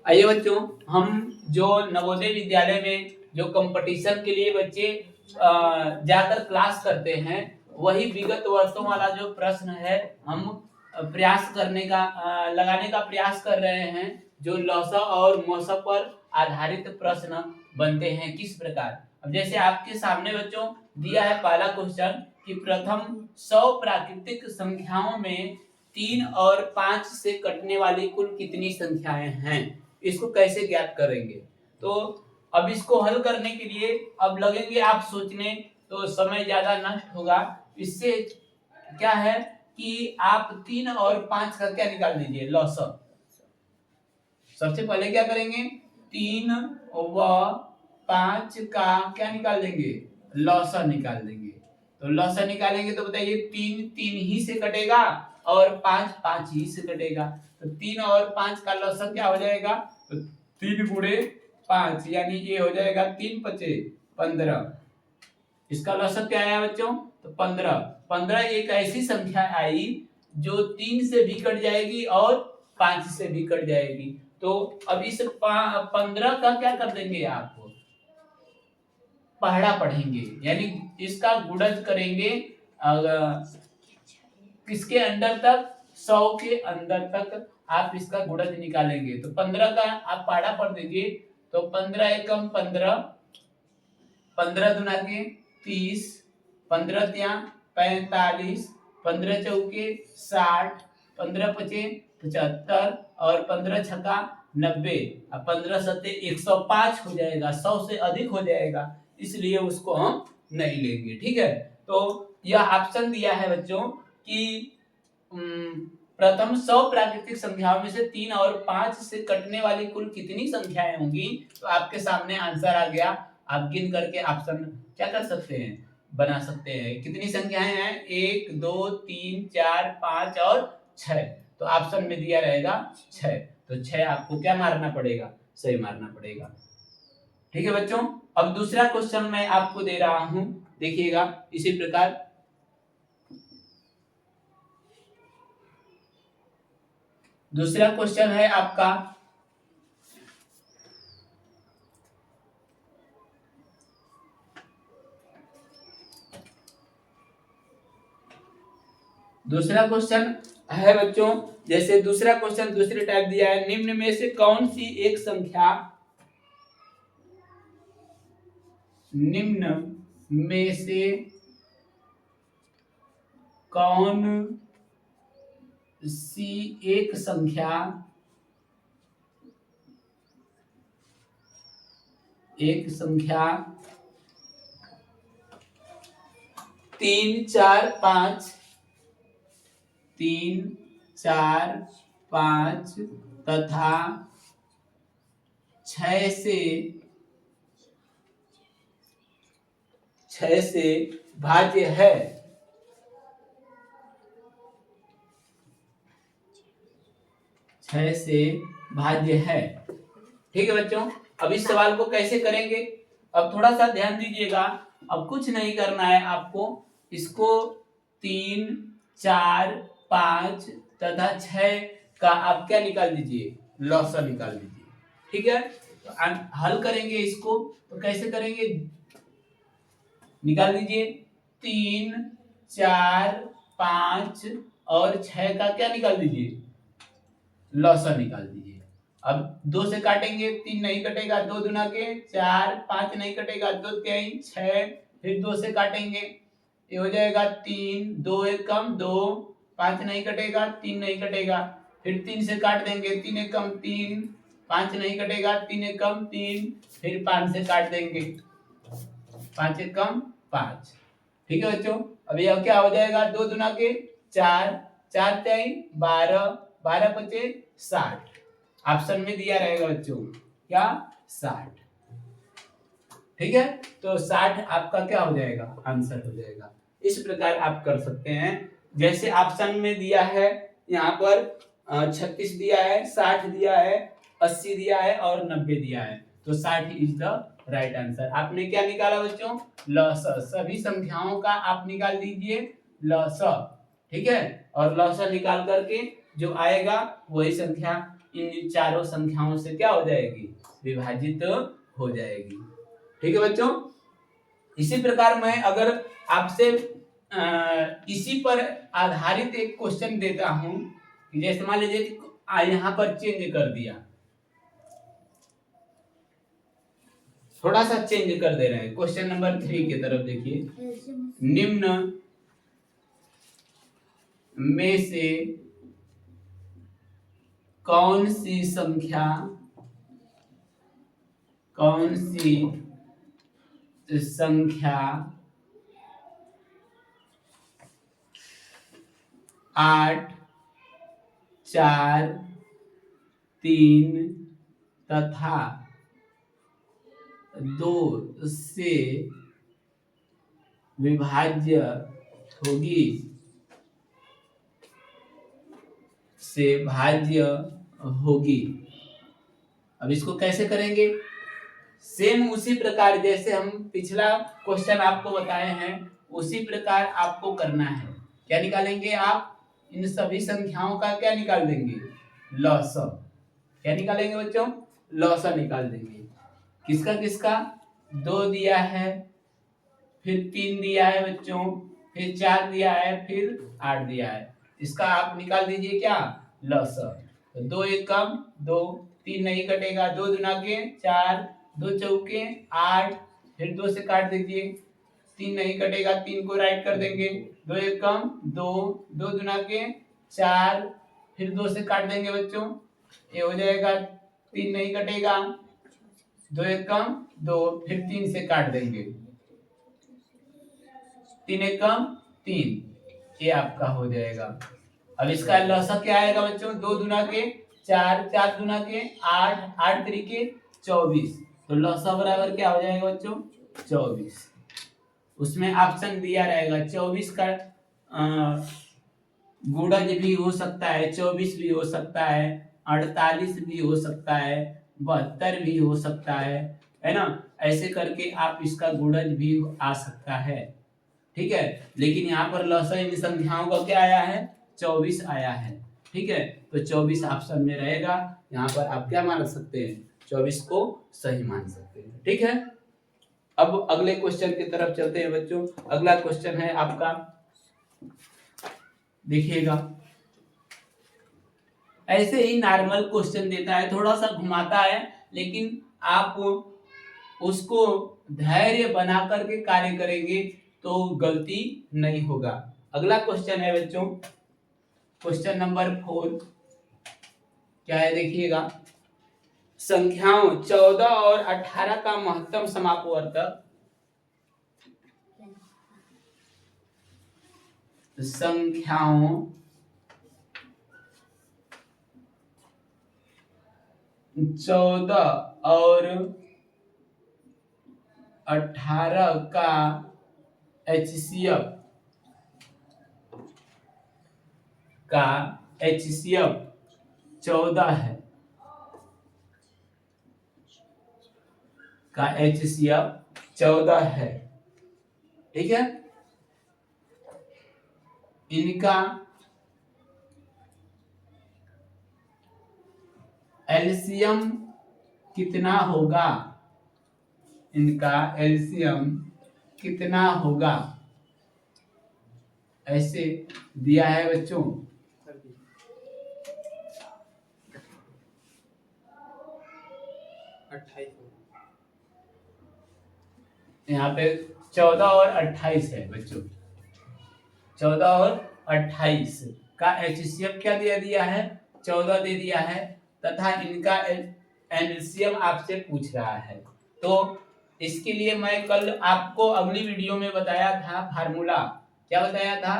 आइए बच्चों, हम जो नवोदय विद्यालय में जो कंपटीशन के लिए बच्चे जाकर क्लास करते हैं, वही विगत वर्षों वाला जो प्रश्न है हम प्रयास करने का लगाने का प्रयास कर रहे हैं। जो लौसा और मौसा पर आधारित प्रश्न बनते हैं किस प्रकार। अब जैसे आपके सामने बच्चों दिया है पहला क्वेश्चन कि प्रथम 100 प्राकृतिक संख्याओं में 3 और 5 से कटने वाली कुल कितनी संख्याएं हैं, इसको कैसे ज्ञात करेंगे। तो अब इसको हल करने के लिए अब लगेंगे आप सोचने, तो समय ज्यादा नष्ट होगा। इससे क्या है कि आप 3 और 5 का क्या निकाल दीजिए, लौसक। सबसे पहले क्या करेंगे, 3 व 5 का क्या निकाल देंगे, लौसक निकाल देंगे। तो लौसक निकालेंगे तो बताइए 3 3 ही से कटेगा और 5 5 ही से कटेगा। तो 3 और 5 का लौसक क्या हो जाएगा, तो 3 गुणे 5 यानी ये हो जाएगा 3 पचे 15। इसका लौसक क्या आया बच्चों, तो 15। 15 एक ऐसी संख्या आई जो 3 से भी कट जाएगी और 5 से भी कट जाएगी। तो अब इस 15 का क्या कर देंगे, आप पहाड़ा पढ़ेंगे, यानी इसका गुणज करेंगे किसके अंदर तक, 100 के अंदर तक आप इसका गुणज निकालेंगे। तो 15 का आप पहाड़ा पढ़ देंगे, तो 15 एकम 15, 15 दुना के 30, 15 त्या 45, 15 चौके 60, 15 पचे 75 और 15 छक्का 90, 15 सत्ते 105 हो जाएगा, 100 से अधिक हो जाएगा, इसलिए उसको हम नहीं लेंगे। ठीक है, तो यह ऑप्शन दिया है बच्चों कि प्रथम 100 प्राकृतिक संख्याओं में से 3 और 5 से कटने वाली कुल कितनी संख्याएं होंगी। तो आपके सामने आंसर आ गया, आप गिन करके ऑप्शन क्या कर सकते हैं, बना सकते हैं। कितनी संख्याएं हैं, 1 2 3 4 5 और 6। तो ऑप्शन में दिया रहेगा 6, तो 6 आपको क्या मारना पड़ेगा, सही मारना पड़ेगा। ठीक है बच्चों, अब दूसरा क्वेश्चन मैं आपको दे रहा हूं, देखिएगा इसी प्रकार। दूसरा क्वेश्चन है आपका, दूसरा क्वेश्चन है बच्चों, जैसे दूसरा क्वेश्चन दूसरे टाइप दिया है, निम्न में से कौन सी एक संख्या, निम्न में से कौन सी एक संख्या, एक संख्या 3 4 5, 3 4 5 तथा 6 से भाज्य है। से भाज्य है। ठीक है बच्चों, अब इस सवाल को कैसे करेंगे, अब थोड़ा सा ध्यान दीजिएगा। अब कुछ नहीं करना है आपको, इसको 3 4 5 तथा 6 का आप क्या निकाल दीजिए, लौसा निकाल दीजिए। ठीक है, तो हल करेंगे इसको, तो कैसे करेंगे, निकाल दीजिए 3 4 5 और 6 का क्या निकाल दीजिए, लौसा निकाल दीजिए। अब 2 से काटेंगे, 3 नहीं कटेगा, 2 दुना के 4, 5 नहीं कटेगा, 2 तिहाई 6, फिर 2 से काटेंगे, ये हो जाएगा 3, 2 एक कम 2, 5 नहीं कटेगा, 3 नहीं कटेगा, फिर 3 से काट देंगे, 3 एक कम 3, 5 नहीं कटेगा, 3 एक कम 3, फिर 5 से काट देंगे, 5 एक कम 5। ठीक है बच्चों, अभी अब क्या हो जाएगा, 2 दुना के 4, 4 तिहाई 12, 12 पचे 60। ऑप्शन में दिया रहेगा बच्चों क्या, 60। ठीक है, तो 60 आपका क्या हो जाएगा, आंसर हो जाएगा। इस प्रकार आप कर सकते हैं, जैसे ऑप्शन में दिया है, यहाँ पर 36 दिया है, 60 दिया है, 80 दिया है और 90 दिया है, तो 60 इज द राइट आंसर। आपने क्या निकाला बच्चों, लौसा, सभी संख्याओं का आप निकाल दीजिए लौसा। ठीक है, और लौसा निकाल करके जो आएगा वही संख्या इन चारों संख्याओं से क्या हो जाएगी, विभाजित हो जाएगी। ठीक है बच्चों, इसी प्रकार मैं अगर आपसे इसी पर आधारित एक क्वेश्चन देता हूं, जैसे मान लीजिए यहाँ पर चेंज कर दिया, थोड़ा सा चेंज कर दे रहे हैं। क्वेश्चन नंबर 3 की तरफ देखिए, निम्न में से कौन सी संख्या 8, 4, 3 तथा 2 से विभाज्य होगी। अब इसको कैसे करेंगे, सेम उसी प्रकार जैसे हम पिछला क्वेश्चन आपको बताए हैं उसी प्रकार आपको करना है। क्या निकालेंगे आप, इन सभी संख्याओं का क्या निकाल देंगे, लॉसा। क्या निकालेंगे बच्चों, लॉसा निकाल देंगे। किसका किसका, 2 दिया है, फिर 3 दिया है बच्चों, फिर 4 दिया है, फिर 8 दिया है। इसका आप निकाल दीजिए क्या, लॉसा। तो 2 एकम 2, 3 नहीं कटेगा, 2 दुना के 4, 2 चौके 8, फिर 2 से काट दीजिए, 3 नहीं कटेगा, 3 को राइट कर देंगे, 2 एकम 2, 2 दुना के 4, फिर 2 से काट देंगे बच्चों, ये हो जाएगा, 3 नहीं कटेगा, 2 एकम 2, फिर 3 से काट देंगे, 3 एकम 3, ये आपका हो जाएगा। अब इसका लॉसा क्या आएगा बच्चों, 2 दुना के 4, 4 दुना के 8, 8 तरीके 24, तो लॉसा बराबर क्या हो जाएगा बच्चों, 24। उसमें ऑप्शन दिया रहेगा 24 का गुणज भी हो सकता है, 24 भी हो सकता है, 48 भी हो सकता है, 72 भी हो सकता है ना। ऐसे करके आप इसका गुणज भी आ सकता है, ठीक है। लेकिन यहाँ पर लॉसा इन संख्याओं का क्या आया है, 24 आया है, ठीक है। तो 24 ऑप्शन में रहेगा, यहाँ पर आप क्या मान सकते हैं, 24 को सही मान सकते हैं, ठीक है। अब अगले क्वेश्चन की तरफ चलते हैं बच्चों। अगला क्वेश्चन है आपका, देखिएगा ऐसे ही नॉर्मल क्वेश्चन देता है, थोड़ा सा घुमाता है, लेकिन आप उसको धैर्य बना करके कार्य करेंगे तो गलती नहीं होगा। अगला क्वेश्चन है बच्चों, क्वेश्चन नंबर 4 क्या है देखिएगा, संख्याओं 14 और 18 का महत्तम समापवर्तक, संख्याओं 14 और 18 का HCF 14 है, का HCF 14 है, ठीक है। इनका एलसीएम कितना होगा, इनका एलसीएम कितना होगा, ऐसे दिया है बच्चों। यहाँ पे 14 और 28 है बच्चों, 14 और 28 का HCF क्या दिया है, 14 दे दिया है, तथा इनका एलसीएम आपसे पूछ रहा है। तो इसके लिए मैं कल आपको अगली वीडियो में बताया था फार्मूला, क्या बताया था,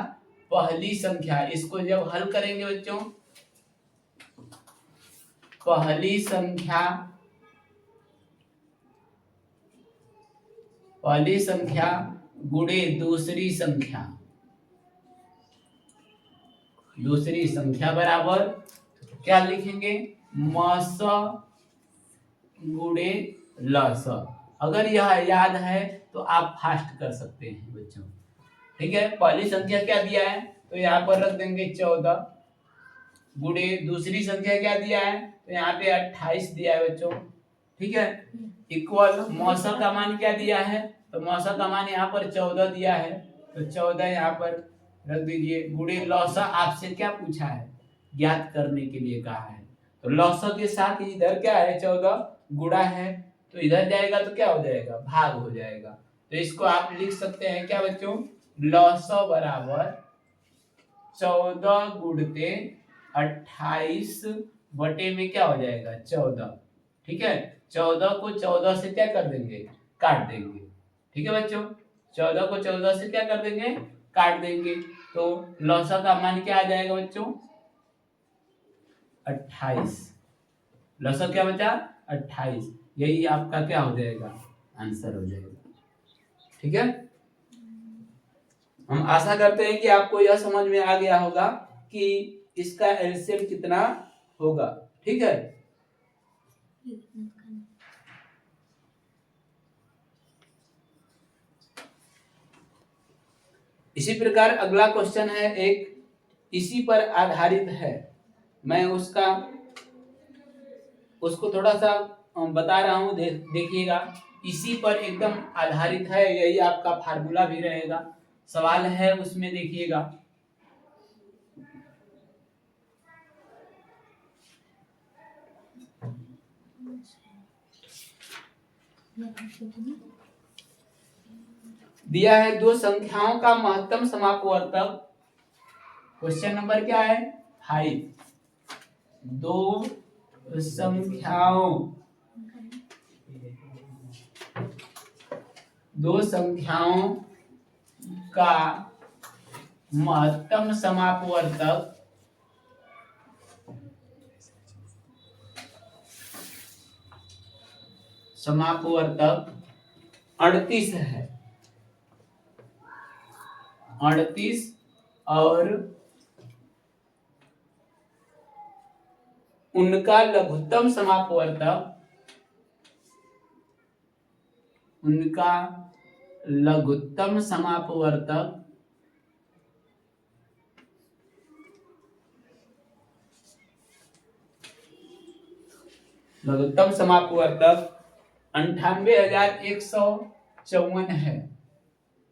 पहली संख्या, इसको जब हल करेंगे बच्चों, पहली संख्या गुणे दूसरी संख्या बराबर क्या लिखेंगे, मस गुणे लस। अगर यह याद है तो आप फास्ट कर सकते हैं बच्चों, ठीक है। पहली संख्या क्या दिया है, तो यहाँ पर रख देंगे 14, गुणे दूसरी संख्या क्या दिया है तो यहाँ पे 28 दिया है बच्चों, ठीक है। इक्वल मौसा का मान क्या दिया है, तो मौसा का मान यहाँ पर 14 दिया है, तो 14 यहाँ पर रख दीजिए। गुणे लौसा आपसे क्या पूछा है, ज्ञात करने के लिए कहा है, तो लौसा के साथ इधर क्या है 14 गुणा है, तो इधर जाएगा तो क्या हो जाएगा, भाग हो जाएगा। तो इसको आप लिख सकते हैं क्या बच्चों, लौसा बराबर 14 गुणते 28 बटे में क्या हो जाएगा 14, ठीक है। 14 को 14 से क्या कर देंगे, काट देंगे, ठीक है बच्चों। 14 को 14 से क्या कर देंगे, काट देंगे, तो लौसा का मान क्या आ जाएगा बच्चों 28। लौसा क्या बचा 28, यही आपका क्या हो जाएगा, आंसर हो जाएगा, ठीक है। हम आशा करते हैं कि आपको यह समझ में आ गया होगा कि इसका एलसीएम कितना होगा, ठीक है। इसी प्रकार अगला क्वेश्चन है, एक इसी पर आधारित है, मैं उसको थोड़ा सा बता रहा हूं, देखिएगा। इसी पर एकदम आधारित है, यही आपका फार्मूला भी रहेगा, सवाल है उसमें देखिएगा। दिया है दो संख्याओं का महत्तम समापवर्तक, क्वेश्चन नंबर क्या है 5। दो संख्याओं का महत्तम समापवर्तक समापवर्तक 38 है, 38 और उनका लघुत्तम समापवर्तक लघुत्तम समापवर्तक 98,154 है,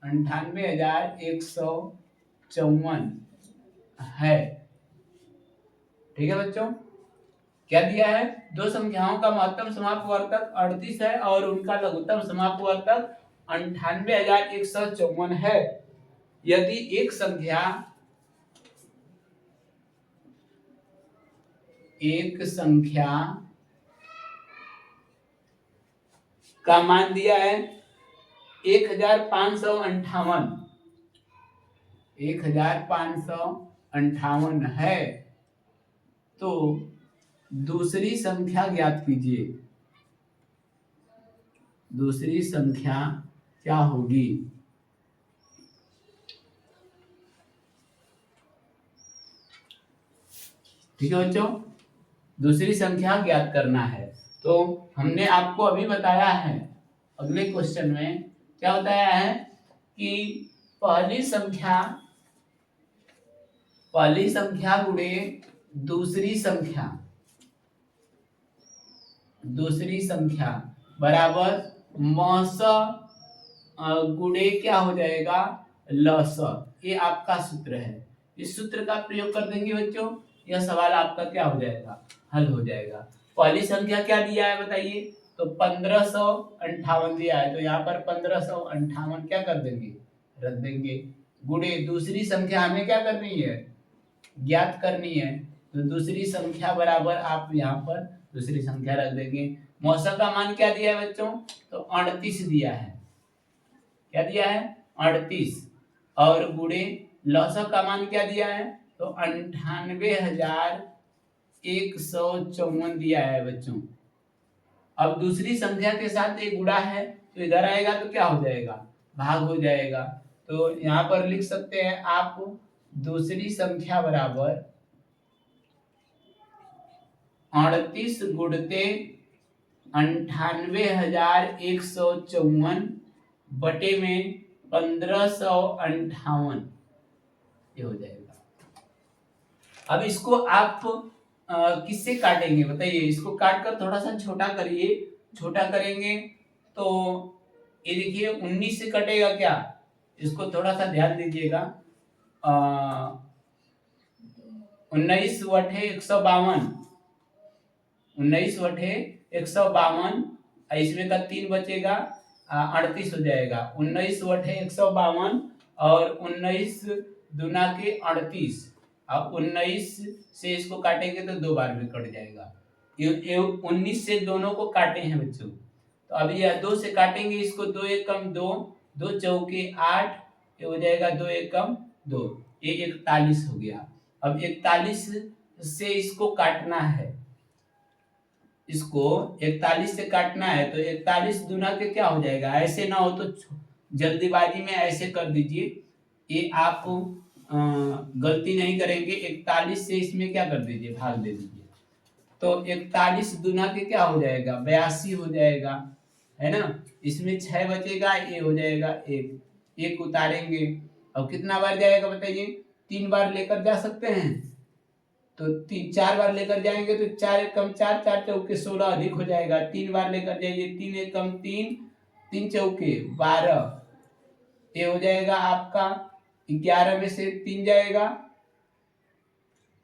98,154 है, ठीक है बच्चों। क्या दिया है, दो संख्याओं का महत्तम समापवर्तक 38 है और उनका लघुत्तम समापवर्तक 98,154 है। यदि एक संख्या का मान दिया है 1558 है, तो दूसरी संख्या ज्ञात कीजिए। दूसरी संख्या क्या होगी, ठीक है बच्चों, दूसरी संख्या ज्ञात करना है। तो हमने आपको अभी बताया है, अगले क्वेश्चन में क्या बताया है कि पहली संख्या गुणे दूसरी संख्या बराबर मौस गुणे क्या हो जाएगा लस, ये आपका सूत्र है। इस सूत्र का प्रयोग कर देंगे बच्चों, यह सवाल आपका क्या हो जाएगा, हल हो जाएगा। पहली संख्या क्या दिया है बताइए, तो 1558 दिया है, तो यहाँ पर 1558 क्या कर देंगे, रख देंगे। गुणे दूसरी संख्या हमें क्या करनी है, ज्ञात करनी है, तो दूसरी संख्या बराबर आप यहाँ पर दूसरी संख्या रख देंगे। मौसा का मान क्या दिया है बच्चों, तो 38 दिया है, क्या दिया है 38, और गुणे लौसा का मान क्या दिया है, तो 98,154 दिया है बच्चों। अब दूसरी संख्या के साथ एक गुणा है, तो इधर आएगा तो क्या हो जाएगा, भाग हो जाएगा। तो यहाँ पर लिख सकते हैं आप दूसरी संख्या बराबर 38 गुणते 98,154 बटे में 1558, ये हो जाएगा। अब इसको आप किससे काटेंगे बताइए। इसको काट कर थोड़ा सा छोटा करिए, छोटा करेंगे तो ये देखिए 19 से कटेगा क्या, इसको थोड़ा सा ध्यान दीजिएगा। 19 बटे 152, 19 बटे 152, इसमें का 3 बचेगा, 38 हो जाएगा। 19 बटे 152 और 19 दूना के 38। अब 19 से इसको काटेंगे तो 2 बार में कट जाएगा। ये 19 से दोनों को काटे हैं बच्चों, तो अब यह 2 से काटेंगे इसको, 2 एकम 2, 2 चौके 8, ये हो जाएगा 2 एकम 2, ये 41 हो गया। अब 41 से इसको काटना है, इसको 41 से काटना है, तो 41 दूना के क्या हो जाएगा, ऐसे ना हो तो जल्दीबाजी में ऐसे कर दीजिए, ये आप गलती नहीं करेंगे। 41 से इसमें क्या कर दीजिए, भाग दे दीजिए, तो 41 दूना के क्या हो जाएगा, 82 हो जाएगा, है ना। इसमें 6 बचेगा, ये हो जाएगा 1, 1 उतारेंगे। अब कितना बार जाएगा बताइए, 3 बार लेकर जा सकते हैं, तो 4 बार लेकर जाएंगे तो 4 एकम 4, 4 चौके 16 अधिक हो जाएगा। 3 बार लेकर जाइए, 3 एकम 3, 3 चौके 12, ये हो जाएगा आपका 11 में से 3 जाएगा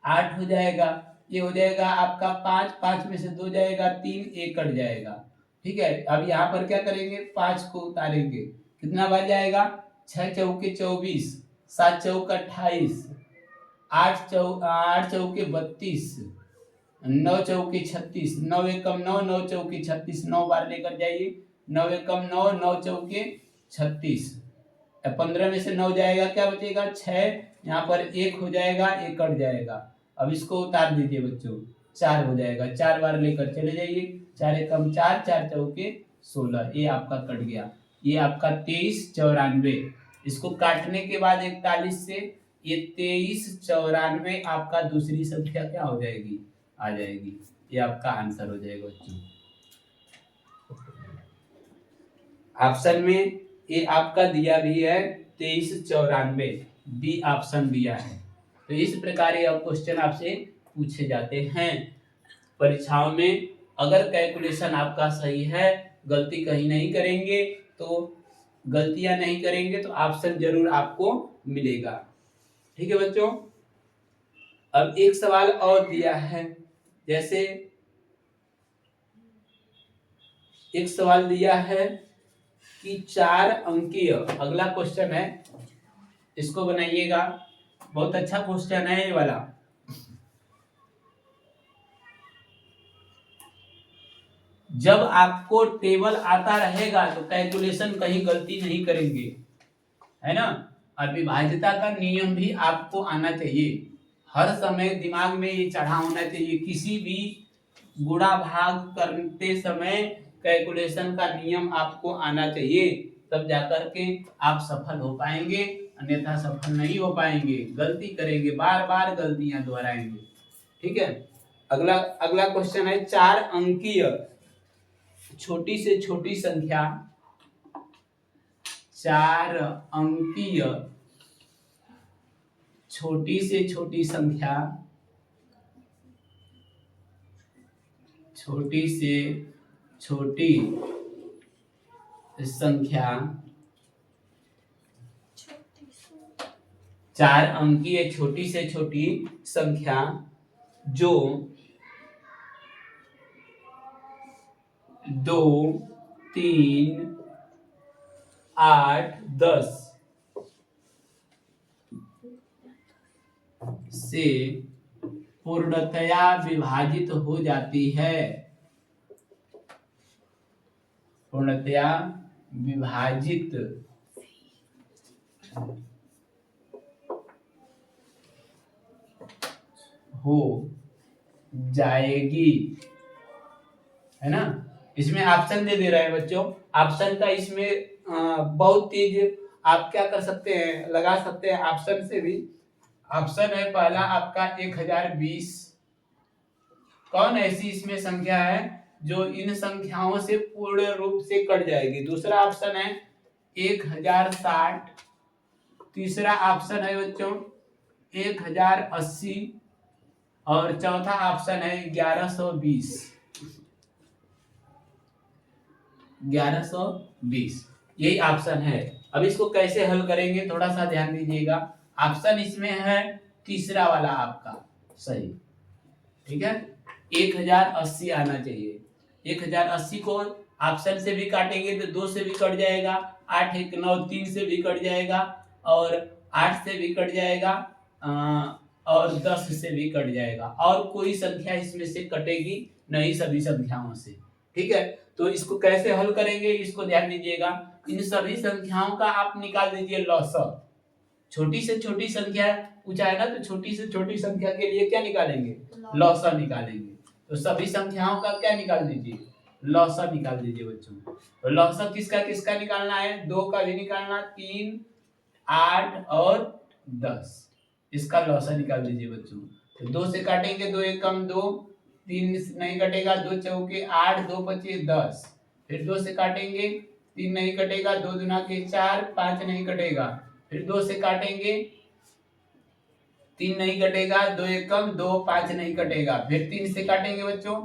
8 हो जाएगा, ये हो जाएगा आपका 5, 5 में से 2 जाएगा 3, 1 कट जाएगा। ठीक है, अब यहाँ पर क्या करेंगे, 5 को उतारेंगे, कितना बार जाएगा, 6 चौके 24, 7 चौक 28, 8 चौके 32, 9 चौके 36, 9 एकम 9, 9 चौके 36, 9 बार लेकर जाइए, 9 एकम 9, 9 चौके 36, 15 में से 9 जाएगा, क्या बचेगा 6, यहाँ पर 1 हो जाएगा, 1 कट जाएगा। अब इसको उतार दीजिए बच्चों, 4 हो जाएगा, 4 बार लेकर चले जाइए, 4 एकम 4, 4 चौके 16, ये आपका कट गया, ये आपका 2394। इसको काटने के बाद 41 से ये 2394 आपका दूसरी संख्या क्या हो जाएगी, आ जाएगी, ये आपका आंसर हो जाएगा बच्चों। ऑप्शन में ये आपका दिया भी है 2394, बी ऑप्शन दिया है। तो इस प्रकार ये क्वेश्चन आपसे पूछे जाते हैं परीक्षाओं में। अगर कैलकुलेशन आपका सही है, गलती कहीं नहीं करेंगे, तो गलतियां नहीं करेंगे तो ऑप्शन जरूर आपको मिलेगा। ठीक है बच्चों, अब एक सवाल और दिया है, जैसे एक सवाल दिया है कि 4 अंकीय, अगला क्वेश्चन है, इसको बनाइएगा, बहुत अच्छा क्वेश्चन है ये वाला। जब आपको टेबल आता रहेगा तो कैलकुलेशन कहीं गलती नहीं करेंगे, है ना। और विभाज्यता का नियम भी आपको आना चाहिए, हर समय दिमाग में ये चढ़ा होना चाहिए, किसी भी गुणा भाग करते समय कैलकुलेशन का नियम आपको आना चाहिए, तब जाकर के आप सफल हो पाएंगे, अन्यथा सफल नहीं हो पाएंगे, गलती करेंगे, बार बार गलतियां दोहराएंगे। ठीक है, अगला क्वेश्चन है, 4 अंकीय छोटी से छोटी संख्या, 4 अंकीय छोटी से छोटी संख्या, छोटी से छोटी संख्या, 4 अंकीय छोटी से छोटी संख्या जो 2, 3, 8, 10 से पूर्णतया विभाजित हो जाती है, पूर्णतया विभाजित हो जाएगी, है ना। इसमें ऑप्शन दे रहे हैं बच्चों, ऑप्शन का इसमें बहुत तेज आप क्या कर सकते हैं, लगा सकते हैं ऑप्शन से भी। ऑप्शन है पहला आपका 1020, कौन ऐसी इसमें संख्या है जो इन संख्याओं से पूर्ण रूप से कट जाएगी। दूसरा ऑप्शन है 1060, तीसरा ऑप्शन है बच्चों 1080, और चौथा ऑप्शन है 1120। 1120 यही ऑप्शन है। अब इसको कैसे हल करेंगे थोड़ा सा ध्यान दीजिएगा। ऑप्शन इसमें है तीसरा वाला आपका सही, ठीक है। 1080 आना चाहिए। 1080 को ऑप्शन से भी काटेंगे तो 2 से भी कट जाएगा, 8 1 9 3 से भी कट जाएगा, और 8 से भी कट जाएगा, और 10 से भी कट जाएगा, और कोई संख्या इसमें से कटेगी नहीं सभी संख्याओं से, ठीक है। तो इसको कैसे हल करेंगे इसको ध्यान दीजिएगा। इन सभी संख्याओं का आप निकाल दीजिए लॉसर। छोटी से छोटी संख्या पूछा है ना, तो छोटी से छोटी संख्या के लिए क्या निकालेंगे, लॉसर निकालेंगे। तो सभी संख्याओं का क्या निकाल दीजिए, लॉसर निकाल दीजिए बच्चों। तो लॉसर किसका किसका निकालना है, 2 का भी निकालना, 3 8 और 10 इसका लॉसर निकाल दीजिए बच्चों। तो 2 से काटेंगे, 2 1 कम 2, 3 नहीं कटेगा, 2 चौके 8, 2 पचे 10, फिर 2 से काटेंगे, 3 नहीं कटेगा, 2 दूना के 4, 5 नहीं कटेगा, फिर 2 से काटेंगे, 3 नहीं कटेगा, 2 एक कम 2, 5 नहीं कटेगा, फिर 3 से काटेंगे बच्चों,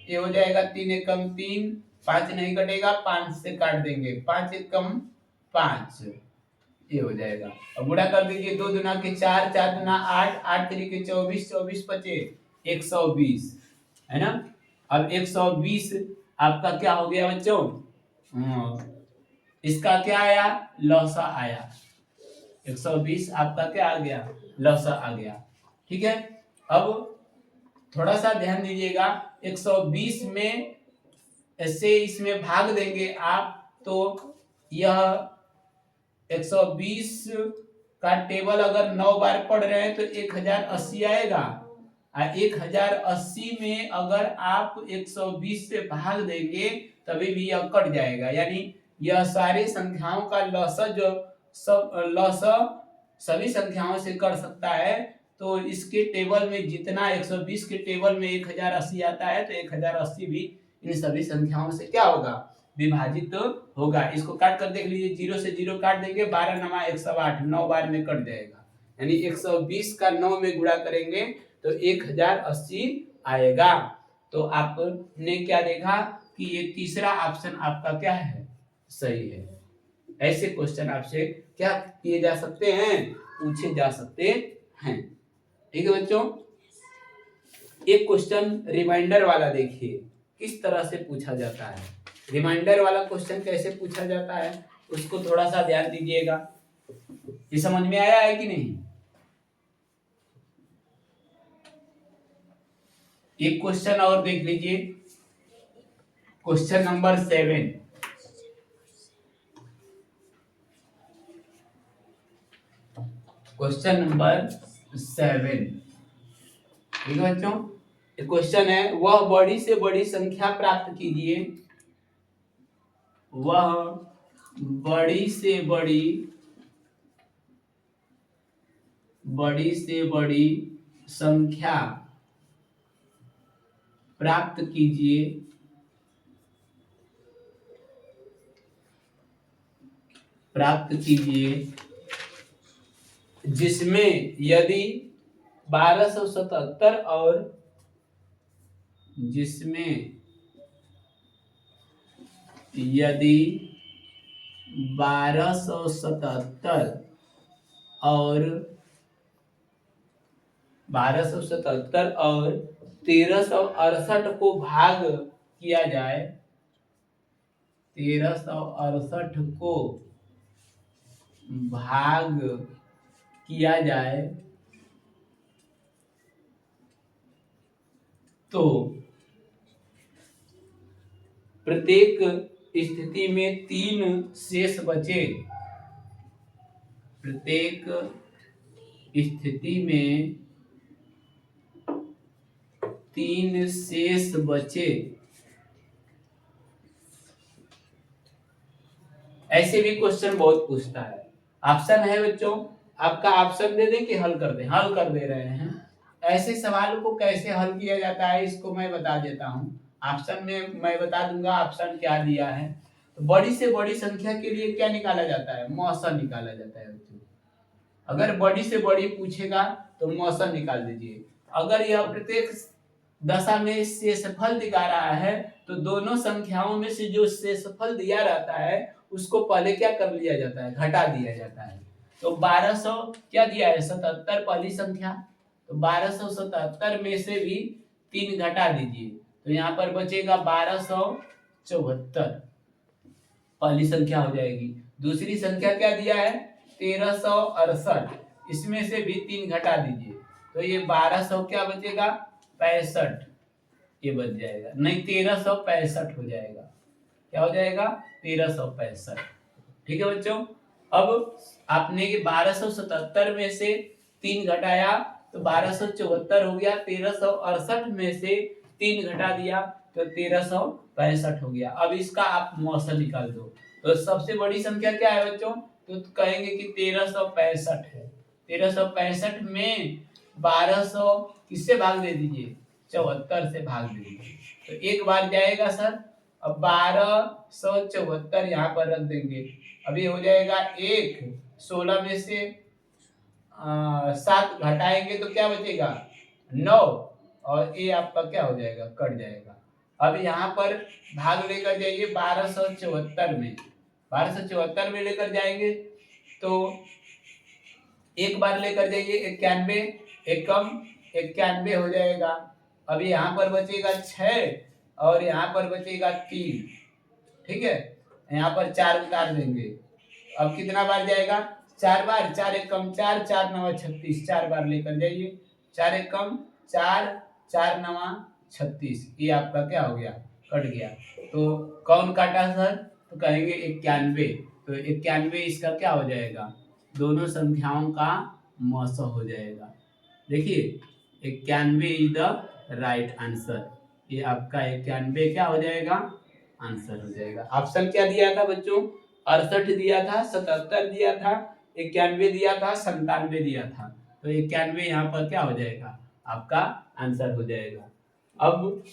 ये हो जाएगा 3 एक कम 3, 5 नहीं कटेगा, 5 से काट देंगे, 5 एक कम 5, ये हो जाएगा। अब गुणा कर दीजिए, 2 दूना के 4, 4 दूना 8, 8 तरीके 24, 24 पचे 120, है ना। अब 120 आपका क्या हो गया बच्चों, इसका क्या आया, लॉसा आया। 120 आपका क्या आ गया, लॉसा आ गया, ठीक है। अब थोड़ा सा ध्यान दीजिएगा, 120 में से इसमें भाग देंगे आप, तो यह 120 का टेबल अगर 9 बार पढ़ रहे हैं तो 1080 आएगा। 1080 में अगर आप 120 से भाग देंगे तभी भी यह कट जाएगा, यानी यह सारी संख्याओं का लॉसर जो सब लॉसर सभी संख्याओं से कर सकता है। तो इसके टेबल में जितना 120 के टेबल में 1080 आता है, तो 1080 भी इन सभी संख्याओं से क्या होगा, विभाजित होगा। इसको काट कर देख लीजिए, 0 से 0 काट देंगे, 12 नमा 108, 9 बार में कट जाएगा, यानी 120 का 9 में गुणा करेंगे तो 1080 आएगा। तो आपने क्या देखा कि ये तीसरा ऑप्शन आपका क्या है, सही है। ऐसे क्वेश्चन आपसे क्या किए जा सकते हैं, पूछे जा सकते हैं, ठीक है बच्चों। एक क्वेश्चन रिमाइंडर वाला देखिए किस तरह से पूछा जाता है। रिमाइंडर वाला क्वेश्चन कैसे पूछा जाता है उसको थोड़ा सा ध्यान दीजिएगा। ये समझ में आया है कि नहीं। एक क्वेश्चन और देख लीजिए, क्वेश्चन नंबर 7। क्वेश्चन नंबर 7, ठीक है बच्चों। क्वेश्चन है, वह बड़ी से बड़ी संख्या प्राप्त कीजिए, वह बड़ी से बड़ी संख्या प्राप्त कीजिए जिसमें यदि 1277 और 1368 को भाग किया जाए, 1368 को भाग किया जाए तो प्रत्येक स्थिति में 3 शेष बचे, प्रत्येक स्थिति में 3 शेष बचे। ऐसे भी क्वेश्चन बहुत पूछता है। ऑप्शन है बच्चों, आपका ऑप्शन दे दें कि हल कर दें, हल कर दे रहे हैं। ऐसे सवाल को कैसे हल किया जाता है इसको मैं बता देता हूं। ऑप्शन में मैं बता दूंगा ऑप्शन क्या दिया है। तो बड़ी से बड़ी संख्या के लिए क्या निकाला जाता है, मौसम निकाला जाता है बच्चों। अगर बड़ी से बड़ी पूछेगा तो मौसम निकाल दीजिए, अगर यह प्रत्येक दशा में शेषफल दिखा रहा है तो दोनों संख्याओं में से जो शेषफल दिया रहता है उसको पहले क्या कर लिया जाता है, घटा दिया जाता है। तो 1200 क्या दिया है, 77 पहली संख्या, तो 1277 में से भी 3 घटा दीजिए तो यहाँ पर बचेगा 1274 पहली संख्या हो जाएगी। दूसरी संख्या क्या दिया है, 1368, इसमें से भी 3 घटा दीजिए तो ये 1200 क्या बचेगा, 65, ये बच जाएगा, नहीं 1365 हो जाएगा। क्या हो जाएगा, 1365। ठीक है बच्चों, अब आपने ये 1277 में से 3 घटाया तो 1274 हो गया, 1368 में से 3 घटा दिया तो 1365 हो गया। अब इसका आप मौसा निकाल दो तो सबसे बड़ी संख्या क्या है बच्चों, तो कहेंगे कि 1365 है। 1365 में 1200 किससे भाग दे दीजिए, 74 से भाग दे दीजिए तो एक बार जाएगा सर। अब 1274 यहाँ पर रख देंगे, अभी हो जाएगा 1, 16 में से 7 घटाएंगे तो क्या बचेगा, 9, और ये आपका क्या हो जाएगा, कट जाएगा। अब यहाँ पर भाग लेकर जाइए 1274 में, 1274 में लेकर जाएंगे तो एक बार लेकर जाइए 91, एकम 91 हो जाएगा। अभी यहाँ पर बचेगा 6 और यहाँ पर बचेगा 3, ठीक है, यहाँ पर 4 उतार देंगे। अब कितना बार जाएगा, 4 बार, 4 एकम 4, 4 नवा 36, 4 बार लेकर जाइए, 4 एकम 4, 4 नवा 36, ये आपका क्या हो गया, कट गया। तो कौन काटा सर, तो कहेंगे 91, तो 91 इसका क्या हो जाएगा, दोनों संख्याओं का मौसा हो जाएगा। देखिए 91 इज द राइट आंसर, ये आपका 91 क्या हो जाएगा, आंसर हो जाएगा। ऑप्शन क्या दिया था बच्चों, 68 दिया था, 77 दिया था, 91 दिया था, 97 दिया था, तो 91 यहाँ पर क्या हो जाएगा, आपका आंसर हो जाएगा। अब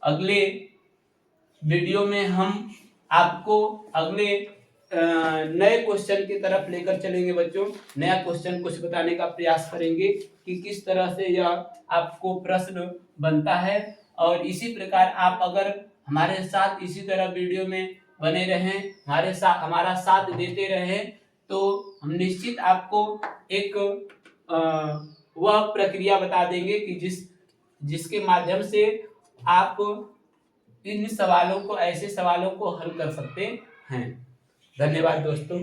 अगले वीडियो में हम आपको अगले नए क्वेश्चन की तरफ लेकर चलेंगे बच्चों। नया क्वेश्चन कुछ बताने का प्रयास करेंगे कि किस तरह से यह आपको प्रश्न बनता है, और इसी प्रकार आप अगर हमारे साथ इसी तरह वीडियो में बने रहें, हमारा साथ देते रहें, तो हम निश्चित आपको एक वह प्रक्रिया बता देंगे कि जिसके माध्यम से आप इन सवालों को, ऐसे सवालों को हल कर सकते हैं। धन्यवाद दोस्तों।